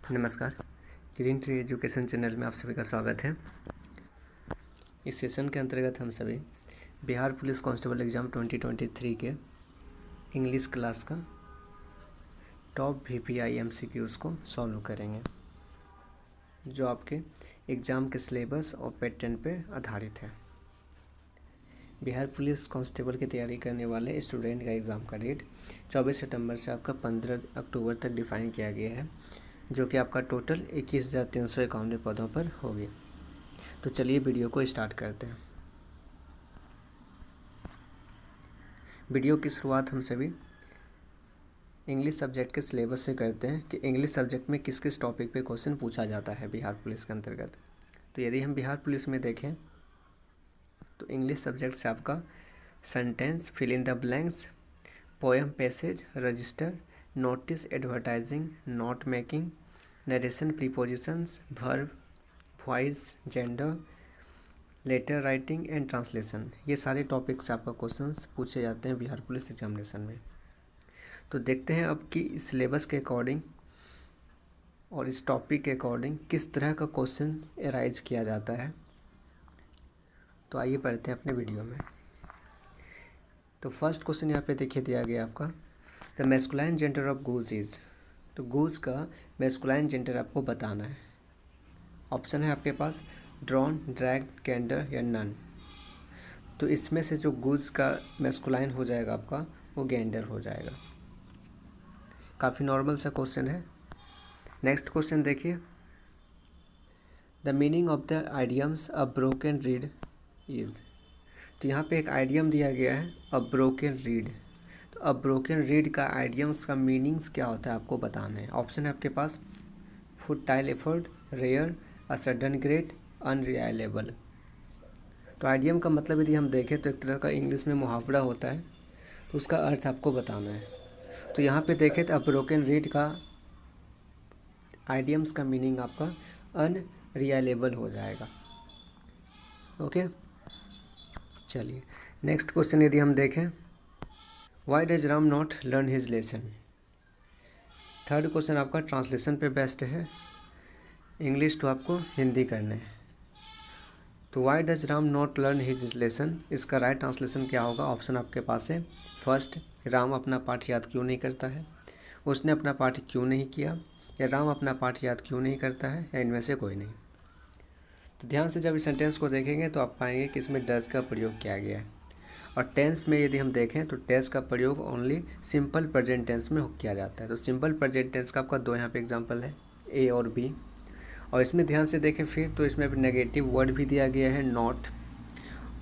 नमस्कार, green tree education channel में आप सभी का स्वागत है। इस सेशन के अंतर्गत हम सभी बिहार पुलिस कांस्टेबल एग्ज़ाम 2023 के इंग्लिश क्लास का टॉप VPI MCQs को सॉल्व करेंगे, जो आपके एग्ज़ाम के सिलेबस और पैटर्न पे आधारित है। बिहार पुलिस कांस्टेबल की तैयारी करने वाले स्टूडेंट का एग्ज़ाम का डेट 24 सितंबर से आपका 15 अक्टूबर तक डिफ़ाइन किया गया है, जो कि आपका टोटल 21,351 पदों पर होगी। तो चलिए वीडियो को स्टार्ट करते हैं। वीडियो की शुरुआत हम सभी इंग्लिश सब्जेक्ट के सिलेबस से करते हैं कि इंग्लिश सब्जेक्ट में किस किस टॉपिक पे क्वेश्चन पूछा जाता है बिहार पुलिस के अंतर्गत। तो यदि हम बिहार पुलिस में देखें तो इंग्लिश सब्जेक्ट से आपका sentence, fill in the blanks, poem, passage, register, notice, advertising, note making, narration, prepositions, verb, voice, gender, letter writing and translation, ये सारे टॉपिक्स आपका क्वेश्चंस पूछे जाते हैं बिहार पुलिस एग्जामिनेशन में। तो देखते हैं अब कि इस सिलेबस के अकॉर्डिंग और इस टॉपिक के अकॉर्डिंग किस तरह का क्वेश्चन एराइज किया जाता है। तो आइए पढ़ते हैं अपने वीडियो में। तो फर्स्ट क्वेश्चन यहाँ पे देखिए दिया गया आपका, the masculine gender of goose is. तो गूज का मैस्कुलाइन जेंडर आपको बताना है। ऑप्शन है आपके पास ड्रॉन, ड्रैग, कैंडर या नन। तो इसमें से जो गूज का मैस्कुलाइन हो जाएगा आपका वो गेंडर हो जाएगा। काफ़ी नॉर्मल सा क्वेश्चन है। नेक्स्ट क्वेश्चन देखिए, the meaning of the idioms a broken read is. तो यहाँ पे एक आइडियम दिया गया है अ ब्रोकन रीड। तो अ ब्रोकन रीड का आइडियम्स का मीनिंग्स क्या होता है आपको बताना है। ऑप्शन है आपके पास futile effort, rare, a sudden great, unreliable. तो आइडियम का मतलब यदि हम देखें तो एक तरह का इंग्लिश में मुहावरा होता है, तो उसका अर्थ आपको बताना है। तो यहाँ पे देखें तो अ ब्रोकन रीड का आइडियम्स का मीनिंग आपका अनरिलायबल हो जाएगा। ओके, चलिए नेक्स्ट क्वेश्चन यदि हम देखें, why does Ram not learn his lesson. Third question आपका ट्रांसलेशन पे बेस्ड है, इंग्लिश टू आपको हिंदी करने हैं। तो why does Ram not learn his lesson, इसका राइट ट्रांसलेशन क्या होगा। ऑप्शन आपके पास है फर्स्ट, राम अपना पाठ याद क्यों नहीं करता है, उसने अपना पाठ क्यों नहीं किया, या राम अपना पाठ याद क्यों नहीं करता है, या इनमें से कोई नहीं। तो ध्यान से जब इस सेंटेंस को देखेंगे तो आप पाएंगे कि इसमें डज का प्रयोग किया गया है। और टेंस में यदि हम देखें तो डज का प्रयोग ओनली सिंपल प्रेजेंट टेंस में किया जाता है। तो सिंपल प्रेजेंट टेंस का आपका दो यहाँ पे एग्जांपल है, ए और बी। और इसमें ध्यान से देखें फिर तो इसमें नेगेटिव वर्ड भी दिया गया है नॉट।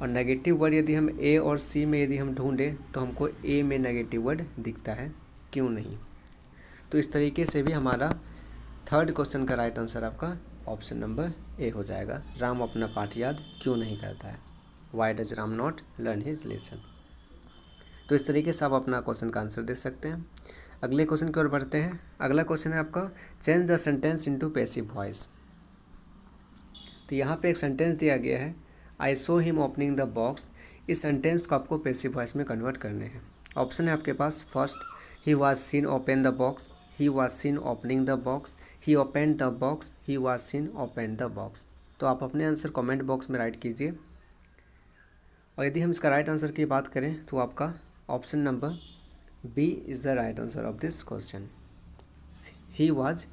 और नेगेटिव वर्ड यदि हम ए और सी में यदि हम ढूंढें तो हमको ए में नेगेटिव वर्ड दिखता है, क्यों नहीं। तो इस तरीके से भी हमारा थर्ड क्वेश्चन का राइट आंसर आपका ऑप्शन नंबर ए हो जाएगा, राम अपना पाठ याद क्यों नहीं करता है। Why does Ram not learn his lesson. तो इस तरीके से आप अपना क्वेश्चन का आंसर दे सकते हैं। अगले क्वेश्चन की ओर बढ़ते हैं। अगला क्वेश्चन है आपका change the sentence into passive voice. तो यहाँ पे एक सेंटेंस दिया गया है, आई saw him opening the box. इस सेंटेंस को आपको पैसिव वॉइस में कन्वर्ट करने हैं। ऑप्शन है आपके पास first, he was seen open the box, he was seen opening the box, he open the box, he was seen open the box. तो आप अपने आंसर कमेंट बॉक्स में राइट कीजिए। और यदि हम इसका राइट आंसर की बात करें तो आपका option number B is the right answer of this question, he was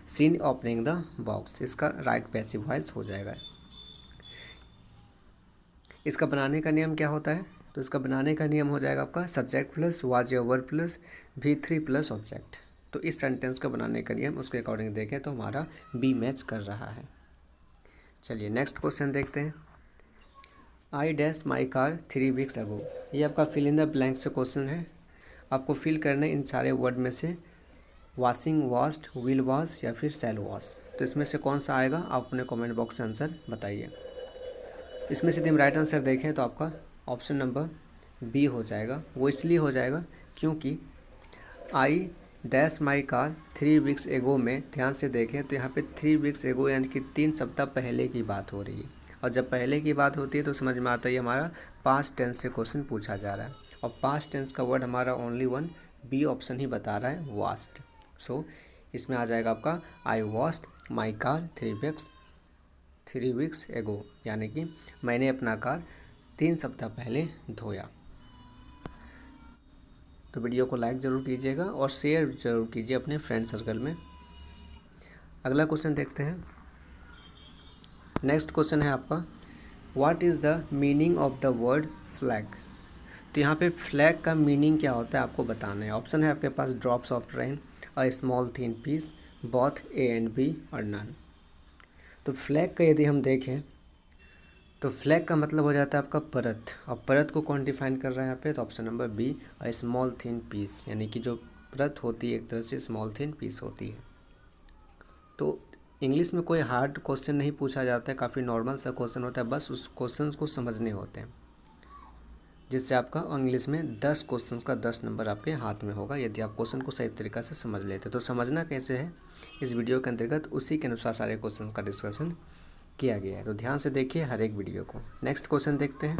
seen opening the box. इसका राइट पैसिव वॉइस हो जाएगा। इसका बनाने का नियम क्या होता है, तो इसका बनाने का नियम हो जाएगा आपका सब्जेक्ट प्लस वाज या verb plus V3 plus object. तो इस सेंटेंस का बनाने का नियम उसके अकॉर्डिंग देखें तो हमारा बी मैच कर रहा है। चलिए नेक्स्ट क्वेश्चन देखते हैं, I dash my car 3 weeks ago. ये आपका फिल इन द ब्लैंक से क्वेश्चन है। आपको फिल करना है इन सारे वर्ड में से वॉशिंग, वॉश्ड, विल वॉश या फिर शैल वॉश। तो इसमें से कौन सा आएगा आप अपने कमेंट बॉक्स से आंसर बताइए। इसमें से यदि हम राइट आंसर देखें तो आपका ऑप्शन नंबर बी हो जाएगा। वो इसलिए हो जाएगा क्योंकि I dash my car 3 weeks एगो में ध्यान से देखें तो यहाँ पे 3 वीक्स एगो यानी कि 3 सप्ताह पहले की बात हो रही है। और जब पहले की बात होती है तो समझ में आता है हमारा पास्ट टेंस से क्वेश्चन पूछा जा रहा है। और पास्ट टेंस का वर्ड हमारा ओनली वन बी ऑप्शन ही बता रहा है, वास्ट। सो इसमें आ जाएगा आपका आई वॉश्ड माई कार 3 वीक्स एगो, यानी कि मैंने अपना कार 3 सप्ताह पहले धोया। तो वीडियो को लाइक ज़रूर कीजिएगा और शेयर ज़रूर कीजिए अपने फ्रेंड सर्कल में। अगला क्वेश्चन देखते हैं। नेक्स्ट क्वेश्चन है आपका what is the meaning of the word flag. तो यहाँ पे फ्लैग का मीनिंग क्या होता है आपको बताना है। ऑप्शन है आपके पास drops of rain, a small thin piece, both A and B और नन। तो फ्लैग का यदि हम देखें तो फ्लैग का मतलब हो जाता है आपका परत, और परत को कौन डिफाइन कर रहा है यहाँ पे, तो option number B, a small thin piece, यानी कि जो परत होती है एक तरह से स्मॉल थिन पीस होती है। तो इंग्लिश में कोई हार्ड क्वेश्चन नहीं पूछा जाता है, काफ़ी नॉर्मल सा क्वेश्चन होता है, बस उस क्वेश्चन को समझने होते हैं, जिससे आपका इंग्लिश में 10 क्वेश्चन का 10 नंबर आपके हाथ में होगा यदि आप क्वेश्चन को सही तरीक़ा से समझ लेते। तो समझना कैसे है इस वीडियो के अंतर्गत, उसी के अनुसार सारे क्वेश्चन का डिस्कशन किया गया है। तो ध्यान से देखिए हर एक वीडियो को। नेक्स्ट क्वेश्चन देखते हैं।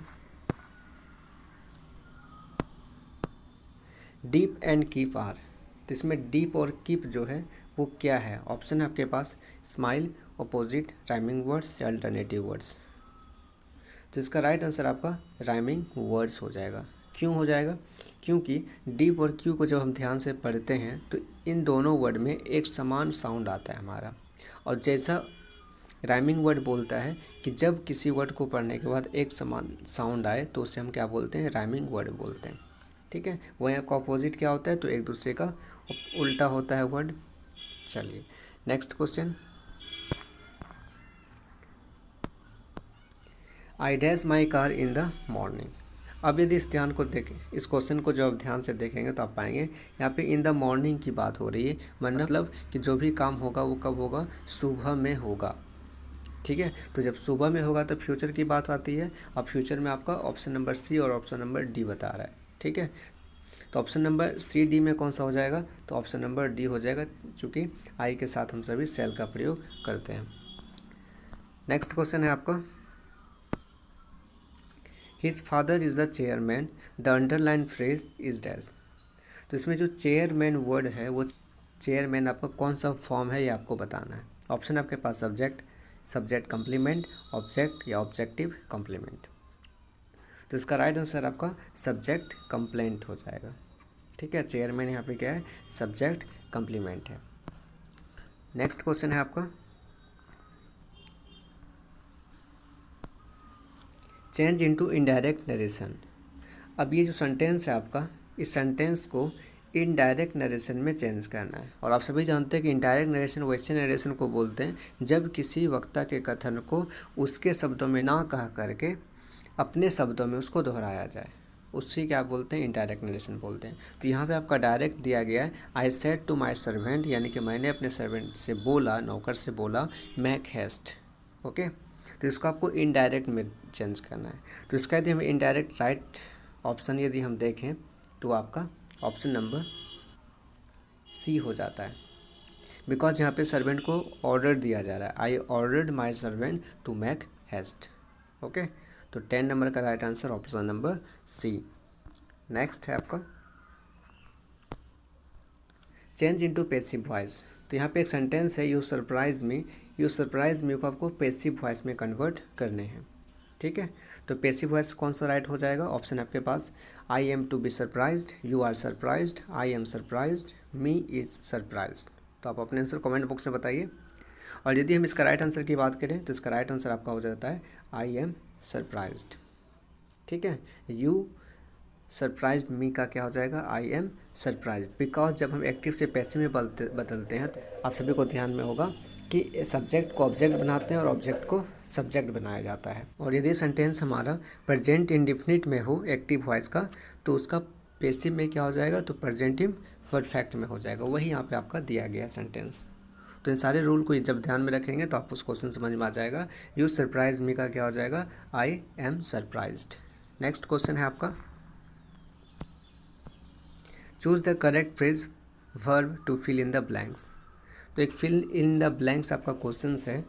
Deep and keep our. तो इसमें डीप और कीप जो है वो क्या है। ऑप्शन है आपके पास स्माइल, अपोजिट, राइमिंग वर्ड्स या अल्टरनेटिव वर्ड्स। तो इसका राइट आंसर आपका राइमिंग वर्ड्स हो जाएगा। क्यों हो जाएगा, क्योंकि डीप और क्यू को जब हम ध्यान से पढ़ते हैं तो इन दोनों वर्ड में एक समान साउंड आता है हमारा, और जैसा राइमिंग वर्ड बोलता है कि जब किसी वर्ड को पढ़ने के बाद एक समान साउंड आए तो उसे हम क्या बोलते हैं, राइमिंग वर्ड बोलते हैं। ठीक है, वहीं आपका अपोजिट क्या होता है, तो एक दूसरे का उल्टा होता है वर्ड। चलिए next question. I dash my car in the morning. अब यदि इस ध्यान को देखें, इस क्वेश्चन को जब आप ध्यान से देखेंगे तो आप पाएंगे यहाँ पे इन द मॉर्निंग की बात हो रही है, मतलब कि जो भी काम होगा वो कब होगा, सुबह में होगा। ठीक है, तो जब सुबह में होगा तो फ्यूचर की बात आती है, और फ्यूचर में आपका ऑप्शन नंबर सी और ऑप्शन नंबर डी बता रहा है। ठीक है, तो ऑप्शन नंबर सी डी में कौन सा हो जाएगा, तो ऑप्शन नंबर डी हो जाएगा, क्योंकि आई के साथ हम सभी सेल का प्रयोग करते हैं। नेक्स्ट क्वेश्चन है आपका his father is the chairman, the underline phrase is dash. तो इसमें जो चेयरमैन वर्ड है वो चेयरमैन आपका कौन सा फॉर्म है ये आपको बताना है। ऑप्शन आपके पास सब्जेक्ट, सब्जेक्ट कम्प्लीमेंट, ऑब्जेक्ट या ऑब्जेक्टिव कम्प्लीमेंट। तो इसका राइट आंसर आपका सब्जेक्ट कंप्लेंट हो जाएगा। ठीक है, चेयरमैन यहाँ पे क्या है, सब्जेक्ट कम्प्लीमेंट है। नेक्स्ट क्वेश्चन है आपका चेंज इनटू इनडायरेक्ट नरेशन। अब ये जो सेंटेंस है आपका, इस सेंटेंस को इनडायरेक्ट नरेशन में चेंज करना है। और आप सभी जानते हैं कि इनडायरेक्ट नरेशन वैसे नरेशन को बोलते हैं जब किसी वक्ता के कथन को उसके शब्दों में ना कह करके अपने शब्दों में उसको दोहराया जाए, उससे क्या बोलते हैं, इनडायरेक्ट नरेशन बोलते हैं। तो यहाँ पे आपका डायरेक्ट दिया गया है I said to my servant, यानी कि मैंने अपने सर्वेंट से बोला, नौकर से बोला, मैक हेस्ट। ओके, तो इसको आपको इनडायरेक्ट में चेंज करना है। तो इसका यदि हम इनडायरेक्ट राइट ऑप्शन यदि हम देखें तो आपका ऑप्शन नंबर सी हो जाता है, बिकॉज यहाँ पे सर्वेंट को ऑर्डर दिया जा रहा है, I ordered my servant to make haste. Okay, तो 10 नंबर का right answer option number C. Next है आपका चेंज इनटू पैसिव वॉइस। तो यहाँ पे एक सेंटेंस है you surprise me, you surprise me को आपको पैसिव वॉइस में कन्वर्ट करने हैं। ठीक है, तो पैसिव वॉइस कौन सा राइट हो जाएगा, ऑप्शन आपके पास I am to be surprised, you are surprised, I am surprised, me is surprised. तो आप अपने आंसर कमेंट बॉक्स में बताइए। और यदि हम इसका राइट आंसर की बात करें तो इसका राइट आंसर आपका हो जाता है आई एम सरप्राइज्ड। ठीक है, यू सरप्राइज्ड मी का क्या हो जाएगा, आई एम सरप्राइज्ड। बिकॉज जब हम एक्टिव से पैसिव में बदलते हैं तो आप सभी को ध्यान में होगा कि सब्जेक्ट को ऑब्जेक्ट बनाते हैं और ऑब्जेक्ट को सब्जेक्ट बनाया जाता है। और यदि सेंटेंस हमारा प्रेजेंट इंडिफिनिट में हो एक्टिव वॉइस का, तो उसका पैसिव में क्या हो जाएगा, तो प्रेजेंट परफेक्ट में हो जाएगा। वही यहाँ पे आपका दिया गया सेंटेंस। तो इन सारे रूल को जब ध्यान में रखेंगे तो आपको क्वेश्चन समझ में आ जाएगा। यू सरप्राइज मी का क्या हो जाएगा, I am surprised. Next question है आपका choose the correct phrase verb to fill in the blanks. तो एक फिल इन द ब्लैंक्स आपका क्वेश्चन है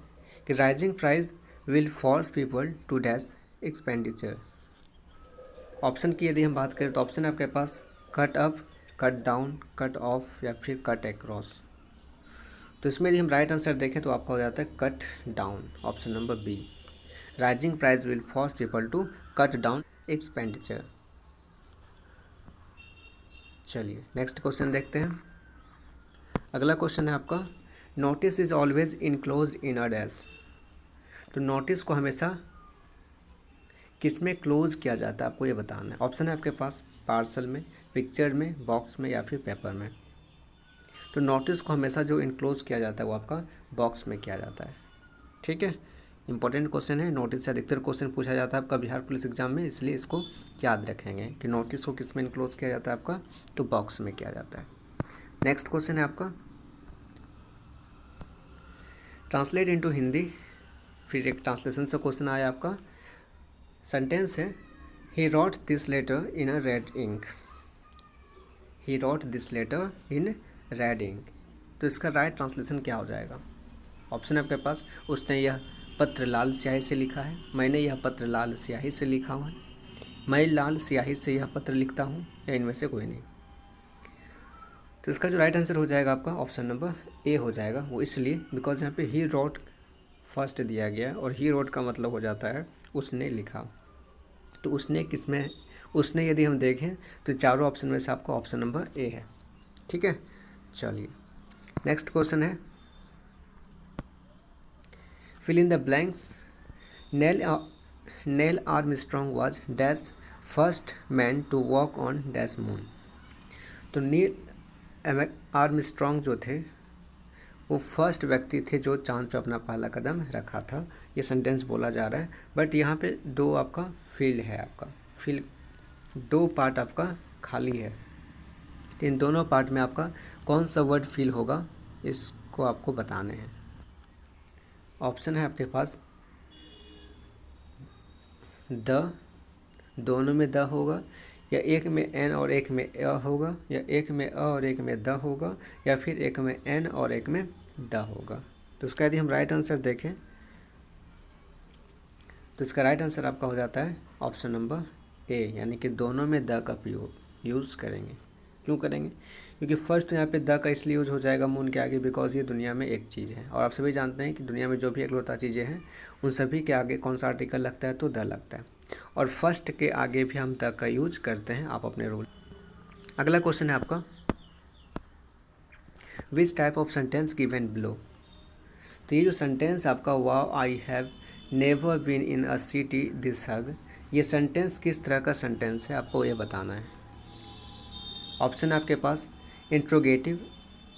कि rising price will force people to dash expenditure. Option की यदि हम बात करें तो ऑप्शन है आपके पास cut up, cut down, cut off या फिर कट अक्रॉस। तो इसमें यदि हम राइट आंसर देखें तो आपका हो जाता है cut down, option number B. Rising price will force people to cut down expenditure. चलिए नेक्स्ट क्वेश्चन देखते हैं। अगला क्वेश्चन है आपका, notice is always enclosed in a dash. तो नोटिस को हमेशा किस में क्लोज किया जाता है आपको ये बताना है। ऑप्शन है आपके पास, पार्सल में, पिक्चर में, बॉक्स में या फिर पेपर में। तो नोटिस को हमेशा जो इनक्लोज किया जाता है वो आपका बॉक्स में किया जाता है। ठीक है, इंपॉर्टेंट क्वेश्चन है। नोटिस से अधिकतर क्वेश्चन पूछा जाता है आपका बिहार पुलिस एग्जाम में, इसलिए इसको याद रखेंगे कि नोटिस को किस में इनक्लोज किया जाता है आपका, तो बॉक्स में किया जाता है। नेक्स्ट क्वेश्चन है आपका, ट्रांसलेट इनटू हिंदी। फिर एक ट्रांसलेशन से क्वेश्चन आया आपका। सेंटेंस है, he wrote this letter in a red ink. He wrote this letter in red ink. तो इसका राइट ट्रांसलेशन क्या हो जाएगा? ऑप्शन है आपके पास, उसने यह पत्र लाल स्याही से लिखा है, मैंने यह पत्र लाल स्याही से लिखा हुआ है, मैं लाल स्याही से यह पत्र लिखता हूँ, या इनमें से कोई नहीं। तो इसका जो राइट आंसर हो जाएगा आपका ऑप्शन नंबर ए हो जाएगा। वो इसलिए बिकॉज यहाँ पे ही रोट फर्स्ट दिया गया है और ही रोट का मतलब हो जाता है उसने लिखा। तो उसने किस में, उसने यदि हम देखें तो चारों ऑप्शन में से आपका ऑप्शन नंबर ए है। ठीक है, चलिए नेक्स्ट क्वेश्चन है, fill in the blanks. Neil Armstrong was dash first man to walk on dash moon. तो नील आर्मस्ट्रॉन्ग जो थे वो फर्स्ट व्यक्ति थे जो चांद पे अपना पहला कदम रखा था। ये सेंटेंस बोला जा रहा है, बट यहाँ पे दो आपका फील है, आपका फील दो पार्ट आपका खाली है। तो इन दोनों पार्ट में आपका कौन सा वर्ड फील होगा इसको आपको बताने हैं। ऑप्शन है आपके पास, द, दोनों में द होगा, या एक में एन और एक में अ होगा, या एक में अ और एक में द होगा, या फिर एक में एन और एक में द होगा। तो इसका यदि हम राइट आंसर देखें तो इसका राइट आंसर आपका हो जाता है ऑप्शन नंबर ए, यानी कि दोनों में द का यूज़ करेंगे। क्यों करेंगे? क्योंकि फर्स्ट यहाँ पे द का इसलिए यूज़ हो जाएगा मून के आगे बिकॉज ये दुनिया में एक चीज़ है, और आप सभी जानते हैं कि दुनिया में जो भी एकलौता चीज़ें हैं उन सभी के आगे कौन सा आर्टिकल लगता है, तो द लगता है, और फर्स्ट के आगे भी हम द का यूज करते हैं। आप अपने रूल। अगला क्वेश्चन है आपका, which type of sentence given below. तो ये जो सेंटेंस आपका wow I have never been in a city this huge, ये सेंटेंस किस तरह का सेंटेंस है आपको ये बताना है। ऑप्शन है आपके पास, इंट्रोगेटिव,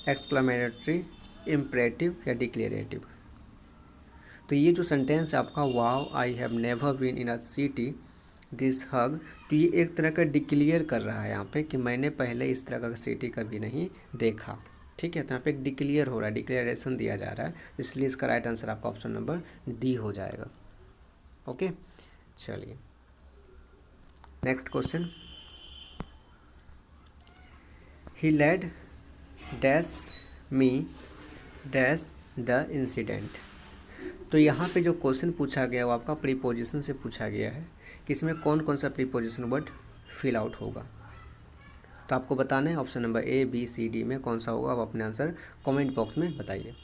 एक्सक्लेमेटरी, इम्परेटिव या डिक्लेरेटिव। तो ये जो सेंटेंस है आपका wow I have never been in a city this huge, तो ये एक तरह का डिक्लेयर कर रहा है यहाँ पे कि मैंने पहले इस तरह का सिटी कभी नहीं देखा। ठीक है, तो यहाँ पे एक डिक्लेयर हो रहा है, डिक्लेरेशन दिया जा रहा है, इसलिए इसका राइट आंसर आपका ऑप्शन नंबर डी हो जाएगा। ओके, चलिए next question, he led dash me dash the incident. तो यहाँ पे जो क्वेश्चन पूछा गया वो आपका प्रीपोजिशन से पूछा गया है कि इसमें कौन कौन सा प्रीपोजिशन वर्ड फिल आउट होगा। तो आपको बताना है option number A, B, C, D में कौन सा होगा। आप अपने आंसर कमेंट बॉक्स में बताइए।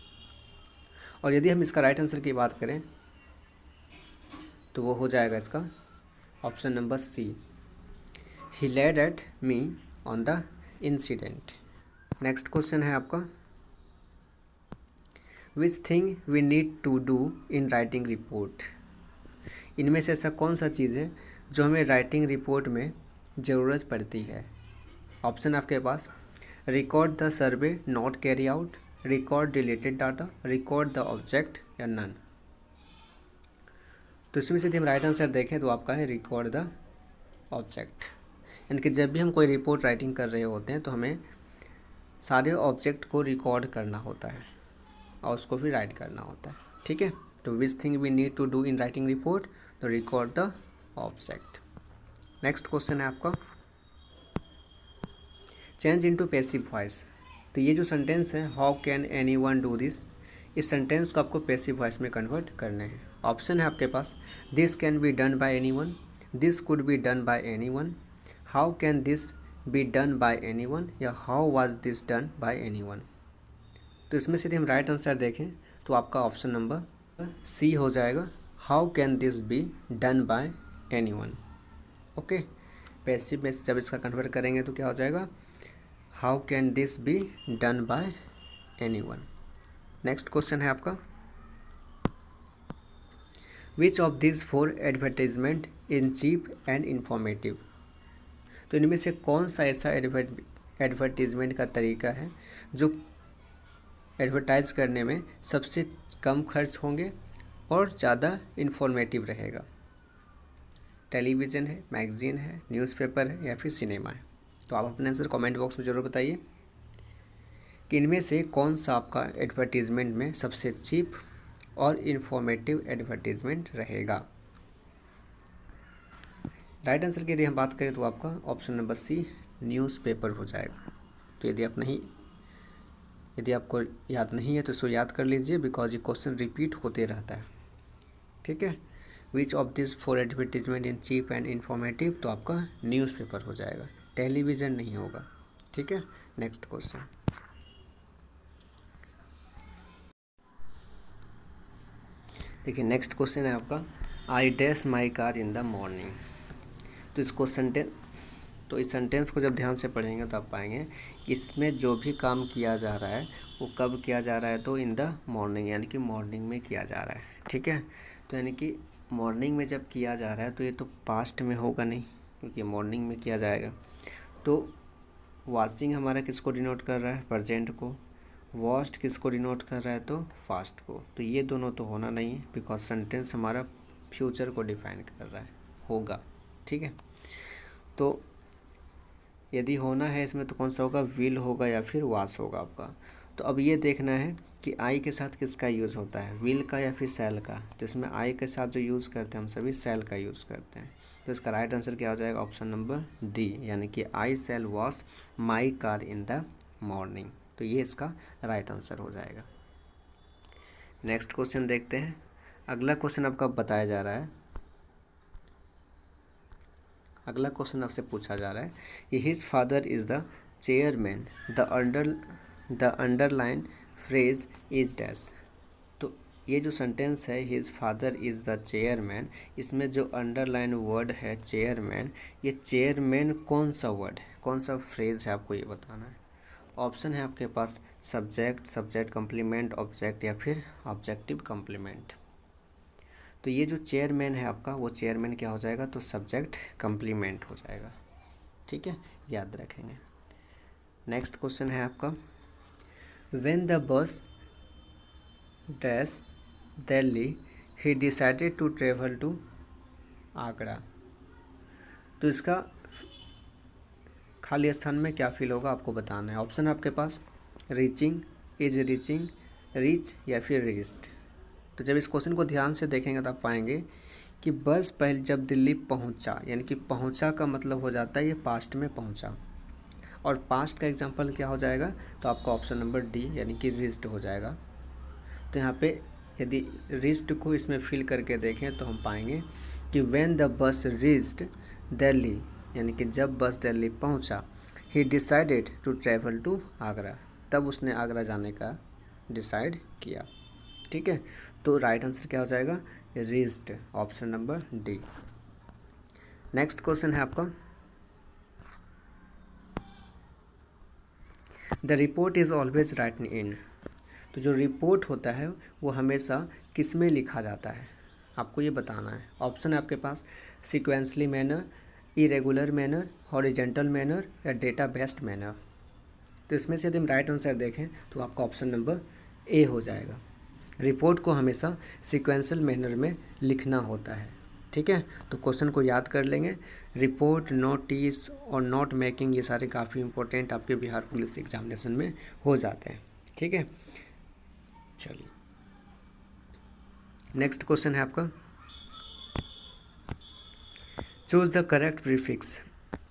और यदि हम इसका राइट आंसर की बात करें तो वो हो जाएगा इसका option number C, he led at me on the incident. Next question है आपका, which thing we need to do in writing report. इनमें से ऐसा कौन सा चीज़ है जो हमें राइटिंग रिपोर्ट में ज़रूरत पड़ती है। ऑप्शन आपके पास, record the survey not carry out, record deleted data, record the object या नन। तो इसमें से यदि हम राइट आंसर देखें तो आपका है रिकॉर्ड द ऑब्जेक्ट। यानी कि जब भी हम कोई रिपोर्ट राइटिंग कर रहे होते हैं तो हमें सारे ऑब्जेक्ट को रिकॉर्ड करना होता है और उसको भी राइट करना होता है। ठीक है, तो which thing we need to do in writing report, तो record the object. Next question है आपका, चेंज इनटू पैसिव वॉइस। तो ये जो सेंटेंस है how can any one do this, इस सेंटेंस को आपको पैसिव वॉइस में कन्वर्ट करने हैं। ऑप्शन है आपके पास, this can be done by anyone, this could be done by anyone, how can this be done by anyone, या how was this done by anyone. तो इसमें से यदि हम राइट आंसर देखें तो आपका option number C हो जाएगा, how can this be done by anyone. Okay, passive में जब इसका कन्वर्ट करेंगे तो क्या हो जाएगा, how can this be done by anyone. Next question है आपका, which of this 4 advertisement in cheap and informative. तो इनमें से कौन सा ऐसा एडवर्टीज़मेंट का तरीका है जो एडवर्टाइज़ करने में सबसे कम खर्च होंगे और ज़्यादा इन्फॉर्मेटिव रहेगा। टेलीविज़न है, मैगज़ीन है, न्यूज़पेपर है या फिर सिनेमा है। तो आप अपना आंसर कमेंट बॉक्स में ज़रूर बताइए कि इनमें से कौन सा आपका एडवर्टीज़मेंट में सबसे चीप और इन्फॉर्मेटिव एडवर्टीज़मेंट रहेगा। राइट आंसर की यदि हम बात करें तो आपका ऑप्शन नंबर सी न्यूज़पेपर हो जाएगा। तो यदि आपको याद नहीं है तो इसको याद कर लीजिए, बिकॉज ये क्वेश्चन रिपीट होते रहता है। ठीक है, which of this 4 advertisement in cheap and informative, तो आपका न्यूज़पेपर हो जाएगा, टेलीविज़न नहीं होगा। ठीक है, नेक्स्ट क्वेश्चन। देखिए नेक्स्ट क्वेश्चन है आपका, I dash my car in the morning. तो इस सेंटेंस को जब ध्यान से पढ़ेंगे तो आप पाएंगे कि इसमें जो भी काम किया जा रहा है वो कब किया जा रहा है, तो इन द मॉर्निंग, यानी कि मॉर्निंग में किया जा रहा है। ठीक है, तो यानी कि मॉर्निंग में जब किया जा रहा है तो ये तो पास्ट में होगा नहीं, क्योंकि मॉर्निंग में किया जाएगा। तो वॉशिंग हमारा किसको डिनोट कर रहा है, प्रेजेंट को। वॉश्ड किसको डिनोट कर रहा है, तो फास्ट को। तो ये दोनों तो होना नहीं है, बिकॉज सेंटेंस हमारा फ्यूचर को डिफाइन कर रहा है, होगा। ठीक है, तो यदि होना है इसमें तो कौन सा होगा, विल होगा या फिर वास होगा आपका। तो अब ये देखना है कि आई के साथ किसका यूज़ होता है, विल का या फिर सेल का। तो इसमें आई के साथ जो यूज़ करते हैं हम सभी सेल का यूज़ करते हैं। तो इसका राइट आंसर क्या हो जाएगा, ऑप्शन नंबर डी, यानी कि I sell wash my car in the morning. तो ये इसका राइट आंसर हो जाएगा। नेक्स्ट क्वेश्चन देखते हैं। अगला क्वेश्चन आपका बताया जा रहा है, अगला क्वेश्चन आपसे पूछा जा रहा है कि his father is the chairman, the underline phrase is dash. तो ये जो सेंटेंस है his father is the chairman, इसमें जो अंडरलाइन वर्ड है चेयरमैन, ये चेयरमैन कौन सा वर्ड है, कौन सा फ्रेज है, आपको ये बताना है। ऑप्शन है आपके पास सब्जेक्ट, सब्जेक्ट कम्प्लीमेंट, ऑब्जेक्ट या फिर ऑब्जेक्टिव कम्प्लीमेंट। तो ये जो चेयरमैन है आपका, वो चेयरमैन क्या हो जाएगा, तो सब्जेक्ट कम्प्लीमेंट हो जाएगा। ठीक है, याद रखेंगे। नेक्स्ट क्वेश्चन है आपका, when the bus dash Delhi he decided to travel to Agra. तो इसका खाली स्थान में क्या फील होगा आपको बताना है। ऑप्शन है आपके पास रीचिंग, इज रीचिंग, रीच या फिर रीच्ड। तो जब इस क्वेश्चन को ध्यान से देखेंगे तो आप पाएंगे कि बस पहले जब दिल्ली पहुंचा, यानी कि पहुंचा का मतलब हो जाता है ये पास्ट में पहुंचा, और पास्ट का एग्जांपल क्या हो जाएगा, तो आपका ऑप्शन नंबर डी, यानी कि रीच्ड हो जाएगा। तो यहाँ पे यदि रीच्ड को इसमें फिल करके देखें तो हम पाएंगे कि when the bus reached Delhi, यानी कि जब बस दिल्ली पहुंचा, he decided to travel to Agra, तब उसने आगरा जाने का डिसाइड किया। ठीक है, तो राइट आंसर क्या हो जाएगा, reached, option number D. Next question है आपका, the report is always written in. तो जो रिपोर्ट होता है वो हमेशा किस में लिखा जाता है, आपको ये बताना है। ऑप्शन है आपके पास sequentially manner, irregular manner, horizontal manner या डेटा बेस्ड मैनर। तो इसमें से यदि हम राइट आंसर देखें तो आपका ऑप्शन नंबर ए हो जाएगा। रिपोर्ट को हमेशा सीक्वेंशियल मैनर में लिखना होता है। ठीक है, तो क्वेश्चन को याद कर लेंगे। रिपोर्ट, नोटिस और नोट मेकिंग, ये सारे काफ़ी इंपॉर्टेंट आपके बिहार पुलिस एग्जामिनेशन में हो जाते हैं। ठीक है, चलिए नेक्स्ट क्वेश्चन है आपका, चूज द करेक्ट प्रीफिक्स।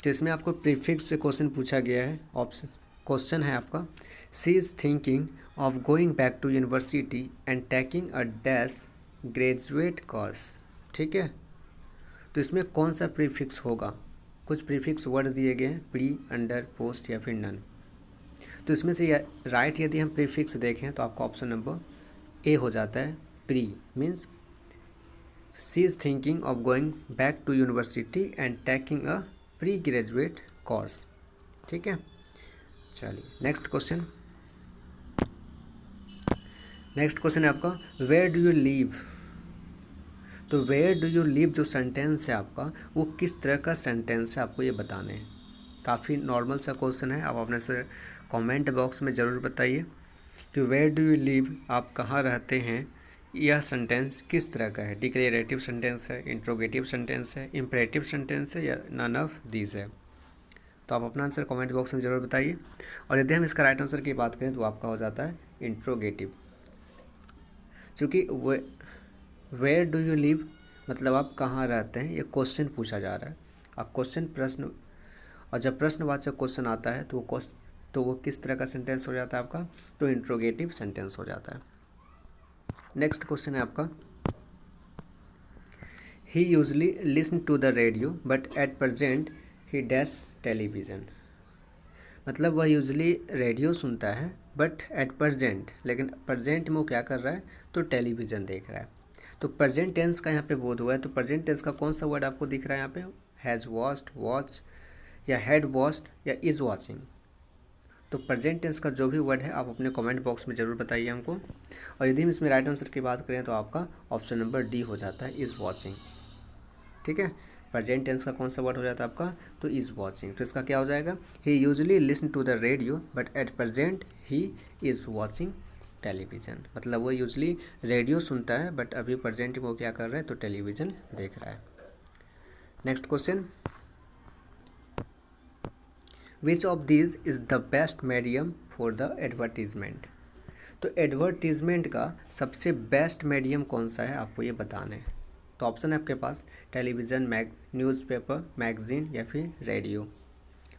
तो इसमें आपको प्रीफिक्स से क्वेश्चन पूछा गया है। ऑप्शन क्वेश्चन है आपका, she is thinking of going back to university and taking a dash graduate course. ठीक है, तो इसमें कौन सा प्रीफिक्स होगा, कुछ प्रीफिक्स वर्ड दिए गए हैं, प्री, अंडर, पोस्ट या फिर नन। तो इसमें से राइट यदि हम प्रीफिक्स देखें तो आपका ऑप्शन नंबर ए हो जाता है। Pre means she is thinking of going back to university and taking a pre graduate course. ठीक है, चलिए नेक्स्ट क्वेश्चन। नेक्स्ट क्वेश्चन है आपका वेयर डू यू लिव। तो वेयर डू यू लिव जो सेंटेंस है आपका वो किस तरह का सेंटेंस है आपको ये बताने हैं। काफ़ी नॉर्मल सा क्वेश्चन है, आप अपने से कमेंट बॉक्स में ज़रूर बताइए कि वेयर डू यू लिव आप कहाँ रहते हैं, यह सेंटेंस किस तरह का है। डिक्लेरेटिव सेंटेंस है, इंट्रोगेटिव सेंटेंस है, इम्परेटिव सेंटेंस है या नन ऑफ दीज है। तो आप अपना आंसर कमेंट बॉक्स में ज़रूर बताइए। और यदि हम इसका राइट आंसर की बात करें तो आपका हो जाता है इंट्रोगेटिव, क्योंकि वेयर डू यू लिव मतलब आप कहाँ रहते हैं, ये क्वेश्चन पूछा जा रहा है। अब क्वेश्चन प्रश्न, और जब प्रश्नवाचक क्वेश्चन आता है तो वो किस तरह का सेंटेंस हो जाता है आपका, तो इंट्रोगेटिव सेंटेंस हो जाता है। नेक्स्ट क्वेश्चन है आपका he usually listen to the radio but at present he dash television. मतलब वह यूजली रेडियो सुनता है बट एट प्रेजेंट, लेकिन प्रेजेंट में वो क्या कर रहा है, तो टेलीविज़न देख रहा है। तो प्रेजेंट टेंस का यहाँ पे बोध हुआ है, तो प्रेजेंट टेंस का कौन सा वर्ड आपको दिख रहा है यहाँ पे, हैज़ वॉच्ड, वॉच या हैड वॉच्ड या इज़ वॉचिंग। तो प्रेजेंट टेंस का जो भी वर्ड है आप अपने कमेंट बॉक्स में ज़रूर बताइए हमको। और यदि हम इसमें राइट आंसर की बात करें तो आपका ऑप्शन नंबर डी हो जाता है, इज़ वॉचिंग। ठीक है, प्रेजेंट टेंस का कौन सा वर्ड हो जाता है आपका, तो इज़ वॉचिंग। तो इसका क्या हो जाएगा, he usually listen to the radio but at present he is watching television. मतलब वो यूजली रेडियो सुनता है बट अभी प्रेजेंट वो क्या कर रहा है, तो टेलीविज़न देख रहा है। Next question which of these is the best medium for the advertisement. तो एडवर्टीजमेंट का सबसे बेस्ट मीडियम कौन सा है आपको ये बताना है। तो ऑप्शन है आपके पास टेलीविज़न, न्यूज़पेपर, मैगजीन या फिर रेडियो।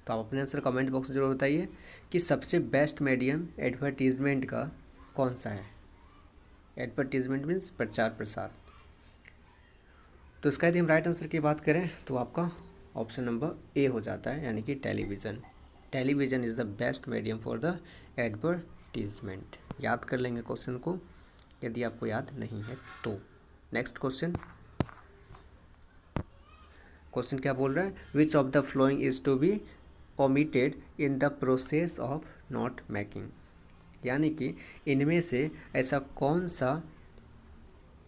तो आप अपने आंसर कमेंट बॉक्स में जरूर बताइए कि सबसे बेस्ट मीडियम एडवर्टीजमेंट का कौन सा है। एडवर्टीजमेंट मीन्स प्रचार प्रसार। तो इसका यदि हम राइट आंसर की बात करें तो आपका ऑप्शन नंबर ए हो जाता है, यानी कि television. Television is the best medium for the advertisement. याद कर लेंगे क्वेश्चन को यदि आपको याद नहीं है तो। नेक्स्ट क्वेश्चन क्या बोल रहा है, which of the following is to be omitted in the process of note making. यानी कि इनमें से ऐसा कौन सा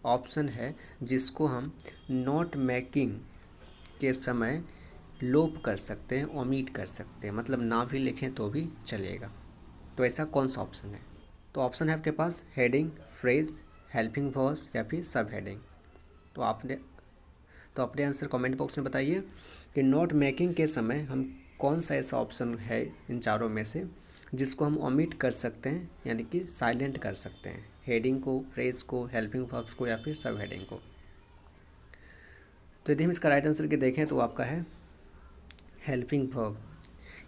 ऑप्शन है जिसको हम नोट मेकिंग के समय लोप कर सकते हैं, ओमिट कर सकते हैं, मतलब ना भी लिखें तो भी चलेगा। तो ऐसा कौन सा ऑप्शन है, तो ऑप्शन है आपके पास हेडिंग, फ्रेज, हेल्पिंग वर्ब्स या फिर सब हेडिंग। तो अपने आंसर कमेंट बॉक्स में बताइए कि नोट मेकिंग के समय हम कौन सा ऐसा ऑप्शन है इन चारों में से जिसको हम ओमिट कर सकते हैं, यानी कि साइलेंट कर सकते हैं, हेडिंग को, फ्रेज को, हेल्पिंग वर्ब्स को या फिर सब हेडिंग को। तो यदि हम इसका राइट आंसर के देखें तो आपका है हेल्पिंग वर्ब,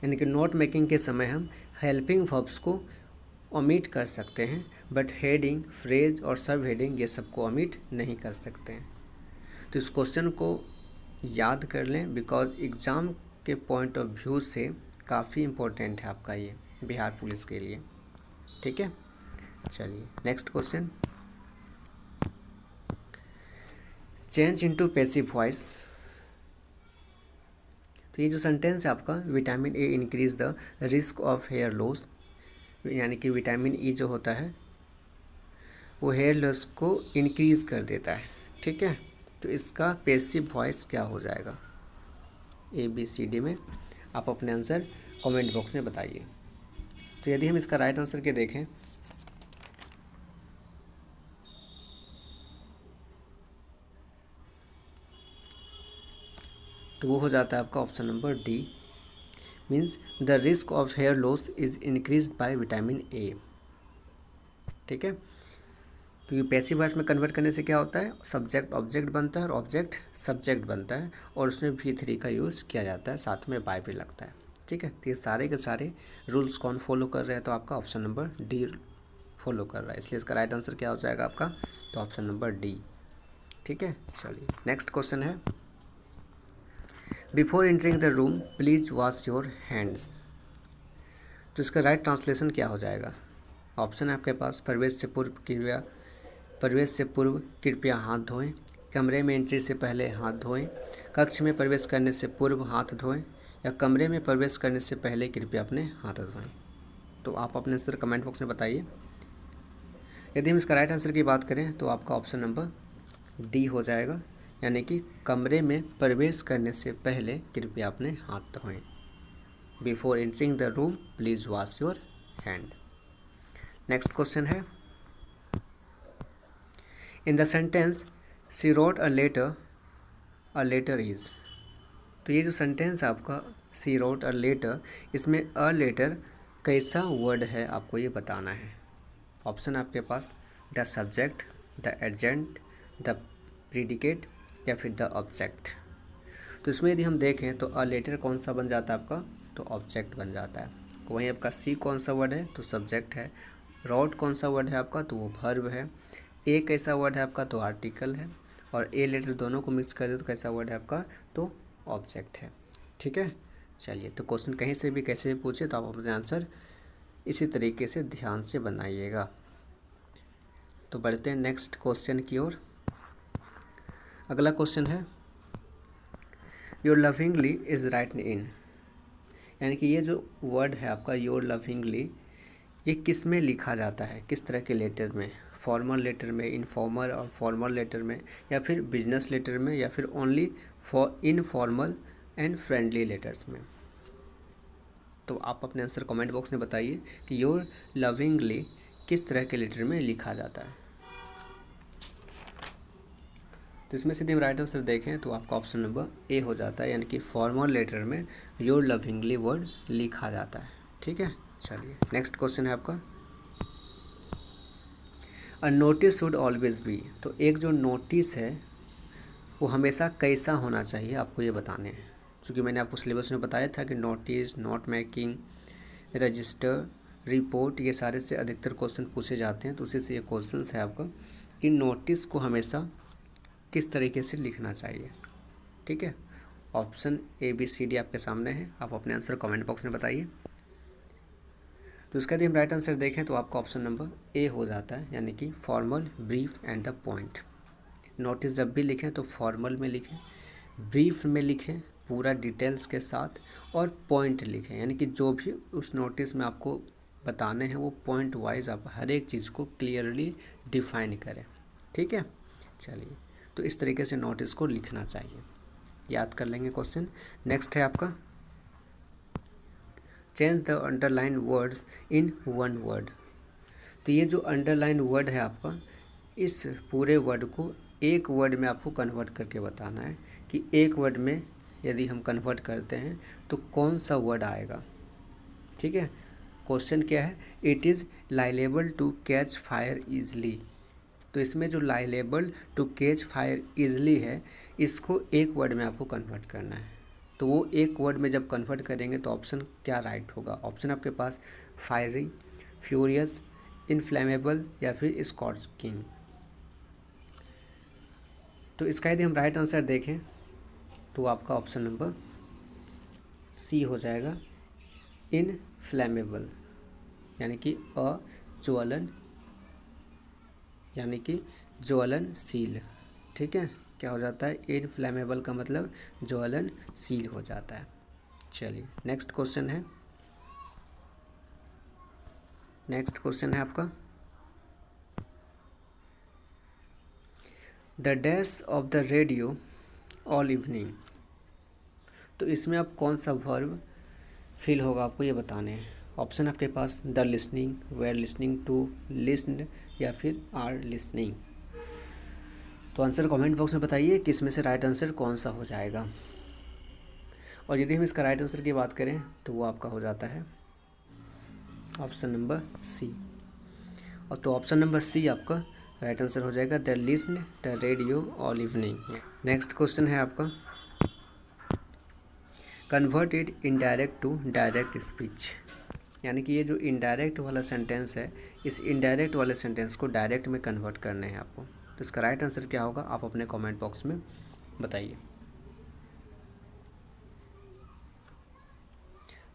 यानी कि नोट मेकिंग के समय हम हेल्पिंग वर्ब्स को ओमिट कर सकते हैं बट हेडिंग, फ्रेज और सब हेडिंग ये सबको ओमिट नहीं कर सकते हैं। तो इस क्वेश्चन को याद कर लें, बिकॉज एग्ज़ाम के पॉइंट ऑफ व्यू से काफ़ी इम्पोर्टेंट है आपका ये बिहार पुलिस के लिए। ठीक है, चलिए next question, change into passive voice. तो ये जो सेंटेंस है आपका, vitamin A increase the risk of hair loss, यानी कि विटामिन ई जो होता है वो हेयर लॉस को इंक्रीज कर देता है। ठीक है, तो इसका पैसिव वॉइस क्या हो जाएगा, ABCD में आप अपने आंसर कमेंट बॉक्स में बताइए। तो यदि हम इसका राइट आंसर के देखें तो वो हो जाता है आपका option number D, means the risk of hair loss is increase by vitamin A. ठीक है, तो ये पैसिव वॉइस में कन्वर्ट करने से क्या होता है, सब्जेक्ट ऑब्जेक्ट बनता है और ऑब्जेक्ट सब्जेक्ट बनता है और उसमें V3 का यूज़ किया जाता है, साथ में बाय भी लगता है। ठीक है, तो ये सारे के सारे रूल्स कौन फॉलो कर रहे हैं, तो आपका ऑप्शन नंबर डी फॉलो कर रहा है, इसलिए इसका राइट आंसर क्या हो जाएगा आपका, तो ऑप्शन नंबर डी। ठीक है, चलिए नेक्स्ट क्वेश्चन है, before entering the room please wash your hands. तो इसका राइट ट्रांसलेशन क्या हो जाएगा? ऑप्शन है आपके पास, प्रवेश से पूर्व कृपया हाथ धोएं, कमरे में एंट्री से पहले हाथ धोएं, कक्ष में प्रवेश करने से पूर्व हाथ धोएं, या कमरे में प्रवेश करने से पहले कृपया अपने हाथ धोएं। तो आप अपने आंसर कमेंट बॉक्स में बताइए। यदि हम इसका राइट आंसर की बात करें तो आपका ऑप्शन नंबर डी हो जाएगा, यानी कि कमरे में प्रवेश करने से पहले कृपया अपने हाथ धोएं। Before entering the room please wash your hand. Next question है, in the sentence she wrote a letter is. तो ये जो सेंटेंस है आपका शी रोट अ लेटर, इसमें अ लेटर कैसा वर्ड है आपको ये बताना है। ऑप्शन आपके पास the subject, the agent, the predicate या फिर द ऑब्जेक्ट। तो इसमें यदि हम देखें तो अ लेटर कौन सा बन जाता है आपका, तो ऑब्जेक्ट बन जाता है। वहीं आपका सी कौन सा वर्ड है, तो सब्जेक्ट है। रोट कौन सा वर्ड है आपका, तो वो वर्ब है। ए कैसा वर्ड है आपका, तो आर्टिकल है। और ए लेटर दोनों को मिक्स कर दे तो कैसा वर्ड है आपका, तो ऑब्जेक्ट है। ठीक है, चलिए, तो क्वेश्चन कहीं से भी कैसे भी पूछे तो आप अपने आंसर इसी तरीके से ध्यान से बनाइएगा। तो बढ़ते हैं नेक्स्ट क्वेश्चन की ओर। अगला क्वेश्चन है, योर लविंगली इज राइट इन। यानी कि ये जो वर्ड है आपका योर लविंगली, ये किस में लिखा जाता है, किस तरह के लेटर में? फॉर्मल लेटर में, इनफॉर्मल और फॉर्मल लेटर में, या फिर बिजनेस लेटर में, या फिर only informal and friendly letters में? तो आप अपने आंसर कमेंट बॉक्स में बताइए कि योर लविंगली किस तरह के लेटर में लिखा जाता है। तो इसमें से यदि हम राइट आंसर देखें तो आपका ऑप्शन नंबर ए हो जाता है, यानी कि फॉर्मल लेटर में योर लविंगली वर्ड लिखा जाता है। ठीक है, चलिए, नेक्स्ट क्वेश्चन है आपका, a notice should always be. तो एक जो नोटिस है वो हमेशा कैसा होना चाहिए आपको ये बताने हैं। क्योंकि मैंने आपको सिलेबस में बताया था कि notice, note making, register, report, ये सारे से अधिकतर क्वेश्चन पूछे जाते हैं। तो उसी से ये क्वेश्चन है आपका कि नोटिस को हमेशा किस तरीके से लिखना चाहिए। ठीक है, option A B C D आपके सामने है, आप अपने आंसर कमेंट बॉक्स में बताइए। तो इसका यदि हम राइट आंसर देखें तो आपका ऑप्शन नंबर ए हो जाता है, यानी कि formal, brief and the point. Notice जब भी लिखें तो फॉर्मल में लिखें, ब्रीफ में लिखें पूरा डिटेल्स के साथ, और पॉइंट लिखें, यानी कि जो भी उस नोटिस में आपको बताने हैं वो पॉइंट वाइज आप हर एक चीज़ को क्लियरली डिफाइन करें। ठीक है, चलिए, तो इस तरीके से नोटिस को लिखना चाहिए। याद कर लेंगे क्वेश्चन। नेक्स्ट है आपका, change the underline words in one word. तो ये जो अंडरलाइन वर्ड है आपका, इस पूरे वर्ड को एक वर्ड में आपको कन्वर्ट करके बताना है कि एक वर्ड में यदि हम कन्वर्ट करते हैं तो कौन सा वर्ड आएगा। ठीक है, क्वेश्चन क्या है, it is liable to catch fire easily. तो इसमें जो liable to catch fire easily है, इसको एक वर्ड में आपको कन्वर्ट करना है। तो वो एक वर्ड में जब कन्वर्ट करेंगे तो ऑप्शन क्या राइट होगा? ऑप्शन आपके पास फायरी, फ्यूरियस, इनफ्लेमेबल या फिर स्कॉचिंग। तो इसका यदि हम राइट आंसर देखें तो आपका ऑप्शन नंबर सी हो जाएगा, इनफ्लेमेबल, यानी कि ज्वलनशील। ठीक है, क्या हो जाता है, इनफ्लेमेबल का मतलब ज्वलनशील हो जाता है। चलिए, नेक्स्ट क्वेश्चन है आपका, the dash of the radio all evening. तो इसमें आप कौन सा वर्ब फिल होगा आपको ये बताने हैं। ऑप्शन आपके पास the listening, were listening to, listened या फिर आर लिसनिंग। तो आंसर कमेंट बॉक्स में बताइए कि इसमें से राइट आंसर कौन सा हो जाएगा। और यदि हम इसका राइट आंसर की बात करें तो वो आपका हो जाता है ऑप्शन नंबर सी। और तो ऑप्शन नंबर सी आपका राइट आंसर हो जाएगा, the listened the radio all evening. Next question है आपका, converted indirect to direct speech. यानी कि ये जो इनडायरेक्ट वाला सेंटेंस है, इस इनडायरेक्ट वाले सेंटेंस को डायरेक्ट में कन्वर्ट करने हैं आपको। तो इसका राइट आंसर क्या होगा आप अपने कमेंट बॉक्स में बताइए।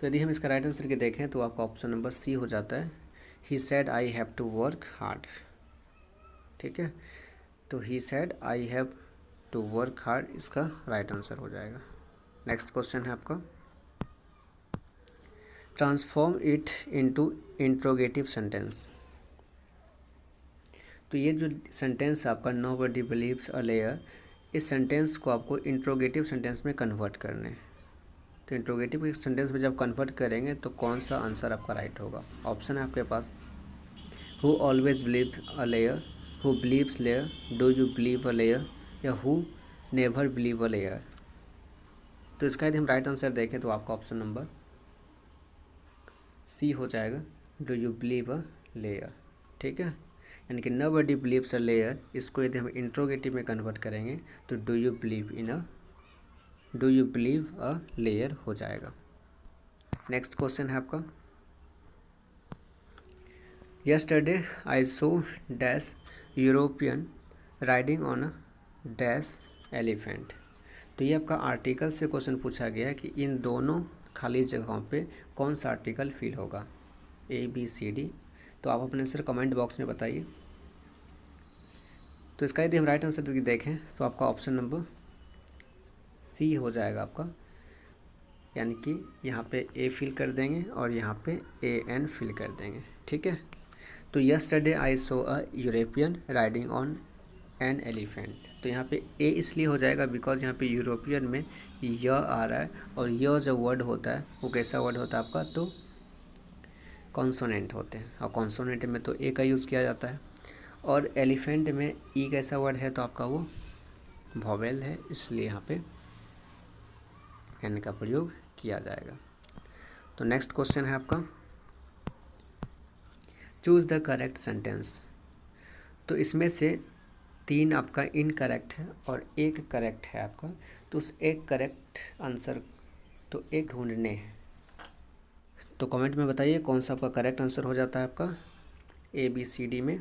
तो यदि हम इसका राइट आंसर के देखें तो आपका ऑप्शन नंबर सी हो जाता है, he said I have to work hard. ठीक है, तो he said I have to work hard इसका राइट आंसर हो जाएगा। नेक्स्ट क्वेश्चन है आपका, transform it into interrogative sentence. तो ये जो सेंटेंस आपका नोबडी बिलीव्स अ लेयर, इस सेंटेंस को आपको इंट्रोगेटिव सेंटेंस में कन्वर्ट करना है। तो इंट्रोगेटिव सेंटेंस में जब कन्वर्ट करेंगे तो कौन सा आंसर आपका राइट होगा? ऑप्शन है आपके पास, who always believed a liar, who believes liar, do you believe a liar, या who never believe a liar. तो इसका यदि हम राइट आंसर देखें तो आपका ऑप्शन नंबर सी हो जाएगा, do you believe a layer. ठीक है, यानी कि नोबडी बिलीव्स अ लेयर, इसको यदि हम इंट्रोगेटिव में कन्वर्ट करेंगे तो do you believe a layer हो जाएगा। नेक्स्ट क्वेश्चन है आपका, yesterday I so dash European riding on a dash elephant. तो ये आपका आर्टिकल से क्वेश्चन पूछा गया है कि इन दोनों खाली जगहों पे कौन सा आर्टिकल फिल होगा, ए बी सी डी। तो आप अपने आंसर कमेंट बॉक्स में बताइए। तो इसका यदि हम राइट आंसर देखें तो आपका ऑप्शन नंबर सी हो जाएगा आपका, यानी कि यहाँ पे ए फिल कर देंगे और यहाँ पे ए एन फिल कर देंगे। ठीक है, तो yesterday I so a European riding on an elephant. तो यहाँ पे ए इसलिए हो जाएगा बिकॉज यहाँ पे यूरोपियन में य आ रहा है, और य जो वर्ड होता है वो कैसा वर्ड होता है आपका, तो कॉन्सोनेंट होते हैं, और कॉन्सोनेंट में तो ए का यूज़ किया जाता है, और एलिफेंट में ई कैसा वर्ड है तो आपका वो वॉवेल है, इसलिए यहाँ पे एन का प्रयोग किया जाएगा। तो नेक्स्ट क्वेश्चन है आपका, चूज़ द करेक्ट सेंटेंस। तो इसमें से 3 आपका इनकरेक्ट है और 1 करेक्ट है आपका, तो उस एक करेक्ट आंसर तो एक ढूंढने हैं। तो कमेंट में बताइए कौन सा आपका करेक्ट आंसर हो जाता है आपका ए बी सी डी में।